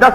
10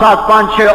7, 5, 6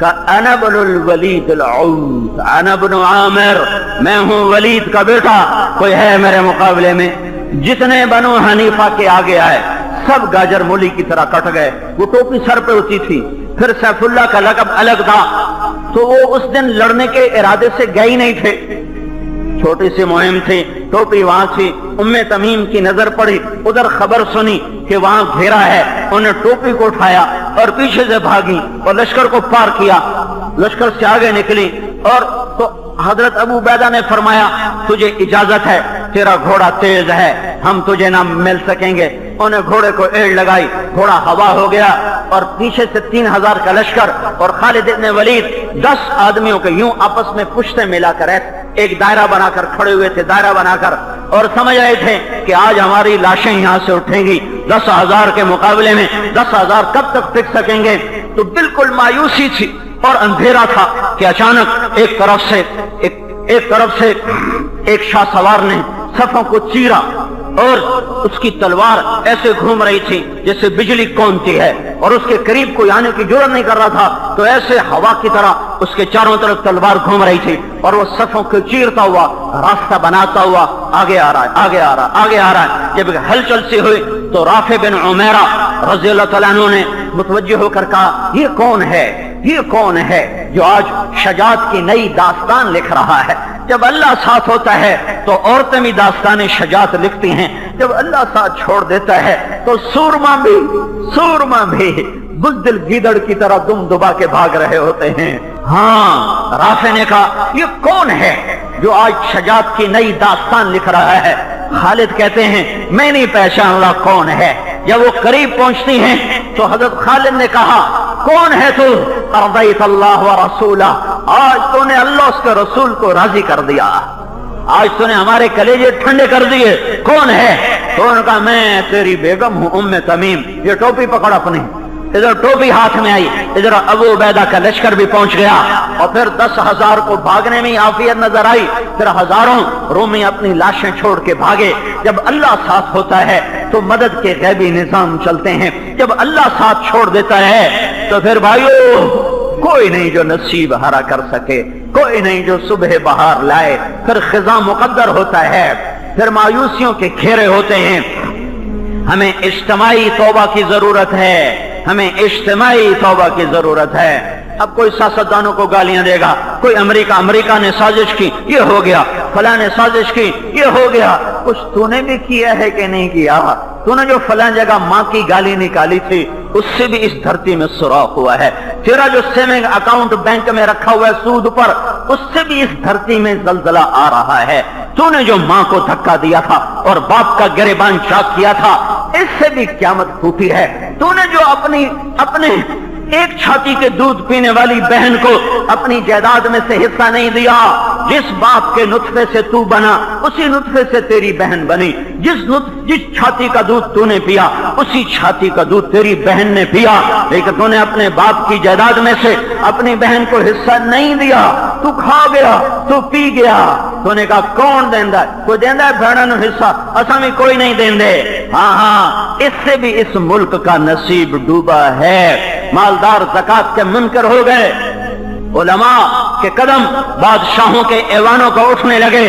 کہ انا بن الولید العود انا بن عامر، میں ہوں ولید کا بیٹا، کوئی ہے میرے مقابلے میں؟ جتنے بنو حنیفہ کے آگے آئے سب گاجر مولی کی طرح کٹ گئے۔ وہ ٹوپی سر پہ ہوتی تھی، پھر سیف اللہ کا لقب الگ تھا، تو وہ اس دن لڑنے کے ارادے سے گئے ہی نہیں تھے، چھوٹی سی مہم تھی، ٹوپی وہاں تھی۔ ام تمیم کی نظر پڑی، ادھر خبر سنی کہ وہاں گھیرا ہے، انہیں ٹوپی کو اٹھایا اور پیچھے سے بھاگی اور لشکر کو پار کیا، لشکر سے آگے نکلی۔ اور تو حضرت ابو عبیدہ نے فرمایا تجھے اجازت ہے، تیرا گھوڑا تیز ہے، ہم تجھے نہ مل سکیں گے۔ انہیں گھوڑے کو ایڑ لگائی، گھوڑا ہوا ہو گیا اور پیچھے سے 3000 کا لشکر اور خالد ابن ولید 10 آدمیوں کے یوں آپس میں پشتیں ملا کر ایک دائرہ بنا کر کھڑے ہوئے تھے، دائرہ بنا کر، اور سمجھ رہے تھے کہ آج ہماری لاشیں یہاں سے اٹھیں گی 10,000 کے مقابلے میں 10,000 کب تک ٹک سکیں گے؟ تو بالکل مایوسی تھی اور اندھیرا تھا کہ اچانک ایک طرف سے ایک شاہ سوار نے صفوں کو چیرا اور اس کی تلوار ایسے گھوم رہی تھی جیسے بجلی کونتی ہے، اور اس کے قریب کوئی آنے کی جرات نہیں کر رہا تھا، تو ایسے ہوا کی طرح اس کے چاروں طرف تلوار گھوم رہی تھی اور وہ صفوں کو چیرتا ہوا راستہ بناتا ہوا آگے آ رہا ہے، آگے آ رہا ہے، آگے آ رہا ہے۔ جب ہلچل سی ہوئی تو رافع بن عمیرہ رضی اللہ تعالیٰ عنہ نے متوجہ ہو کر کہا یہ کون ہے، یہ کون ہے جو آج شجاعت کی نئی داستان لکھ رہا ہے؟ جب اللہ ساتھ ہوتا ہے تو عورتیں بھی داستان شجاعت لکھتی ہیں، جب اللہ ساتھ چھوڑ دیتا ہے تو سورما بھی بزدل گیدڑ کی طرح دم دبا کے بھاگ رہے ہوتے ہیں۔ ہاں، رافع نے کہا یہ کون ہے جو آج شجاعت کی نئی داستان لکھ رہا ہے؟ خالد کہتے ہیں میں نہیں پہچان رہا کون ہے۔ جب وہ قریب پہنچتی ہیں تو حضرت خالد نے کہا کون ہے تو؟ ارضیت اللہ و رسولہ، آج تو نے اللہ اس کے رسول کو راضی کر دیا، آج تو نے ہمارے کلیجے ٹھنڈے کر دیے۔ کون ہے؟ تو انہوں نے کہا میں تیری بیگم ہوں ام تمیم۔ یہ ٹوپی پکڑ اپنی، ادھر ٹوپی ہاتھ میں آئی، ادھر ابو عبیدہ کا لشکر بھی پہنچ گیا اور پھر 10,000 کو بھاگنے میں عافیت نظر آئی، پھر ہزاروں رومی اپنی لاشیں چھوڑ کے بھاگے۔ جب اللہ ساتھ ہوتا ہے تو مدد کے غیبی نظام چلتے ہیں، جب اللہ ساتھ چھوڑ دیتا ہے تو پھر بھائیو کوئی نہیں جو نصیب ہرا کر سکے، کوئی نہیں جو صبح بہار لائے۔ پھر خزاں مقدر ہوتا ہے، پھر مایوسیوں کے گھیرے ہوتے ہیں۔ ہمیں اجتماعی توبہ کی ضرورت ہے، ہمیں اجتماعی توبہ کی ضرورت ہے۔ اب کوئی سیاستدانوں کو گالیاں دے گا، کوئی امریکہ نے سازش کی یہ ہو گیا، فلاں نے سازش کی یہ ہو گیا۔ کچھ تو نے بھی کیا ہے کہ نہیں کیا؟ تو نے جو فلاں جگہ ماں کی گالی نکالی تھی اس سے بھی اس دھرتی میں سوراخ ہوا ہے، تیرا جو سیونگ اکاؤنٹ بینک میں رکھا ہوا ہے سود پر اس سے بھی اس دھرتی میں زلزلہ آ رہا ہے۔ تو نے جو ماں کو دھکا دیا تھا اور باپ کا گریبان چاک کیا تھا اس سے بھی قیامت ٹوٹی ہے۔ تو نے جو اپنے ایک چھاتی کے دودھ پینے والی بہن کو اپنی جائیداد میں سے حصہ نہیں دیا، جس باپ کے نطفے سے تو بنا اسی نطفے سے تیری بہن بنی، جس چھاتی کا دودھ تو نے پیا اسی چھاتی کا دودھ تیری بہن نے پیا، لیکن تو نے اپنے باپ کی جائیداد میں سے اپنی بہن کو حصہ نہیں دیا، تو کھا گیا، تو پی گیا۔ تو نے کہا کون دیندا ہے؟ کوئی دیندا ہے بھیڑاں نو حصہ؟ اساں بھی کوئی نہیں دیندے۔ ہاں اس سے بھی اس ملک کا نصیب ڈوبا ہے۔ مالدار زکات کے منکر ہو گئے، علماء کے قدم بادشاہوں کے ایوانوں کو اٹھنے لگے،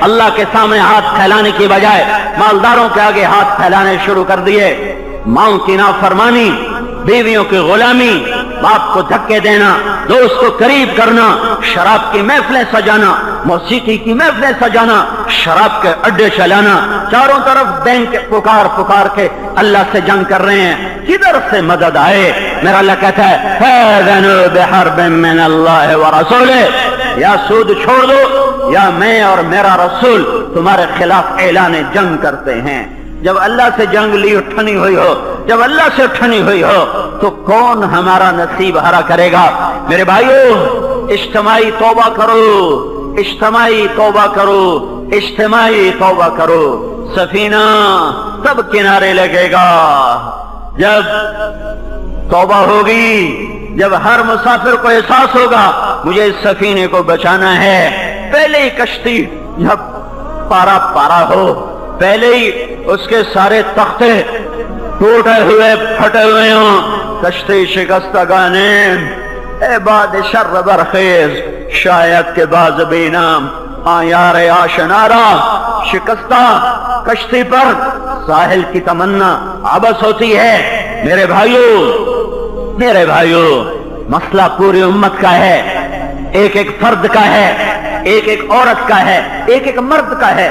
اللہ کے سامنے ہاتھ پھیلانے کی بجائے مالداروں کے آگے ہاتھ پھیلانے شروع کر دیے۔ ماں کی نافرمانی، بیویوں کی غلامی، باپ کو دھکے دینا، دوست کو قریب کرنا، شراب کی محفلیں سجانا، موسیقی کی محفلیں سجانا، شراب کے اڈے چلانا، چاروں طرف بینک پکار کے اللہ سے جنگ کر رہے ہیں، کدھر سے مدد آئے؟ میرا اللہ کہتا ہے فَأَذَنُوا بِحَرْبٍ مِّنَ اللَّهِ وَرَسُولِهِ، یا سود چھوڑ دو یا میں اور میرا رسول تمہارے خلاف اعلان جنگ کرتے ہیں۔ جب اللہ سے جنگ لی اٹھنی ہوئی ہو، جب اللہ سے اٹھنی ہوئی ہو تو کون ہمارا نصیب ہرا کرے گا؟ میرے بھائیو اجتماعی توبہ کرو، اجتماعی توبہ کرو، اجتماعی توبہ کرو۔ سفینہ تب کنارے لگے گا جب توبہ ہوگی، جب ہر مسافر کو احساس ہوگا مجھے اس سفینے کو بچانا ہے۔ پہلے ہی کشتی جب پارا ہو، پہلے ہی اس کے سارے تختے ٹوٹے ہوئے پھٹے ہوئے ہوں، کشتی شکستگانے اے باد شر برخیز، شاید کے باز بے نام یار آشنارا، شکستہ کشتی پر ساحل کی تمنا عبث ہوتی ہے۔ میرے بھائیو، مسئلہ پوری امت کا ہے، ایک ایک فرد کا ہے، ایک ایک عورت کا ہے، ایک ایک مرد کا ہے۔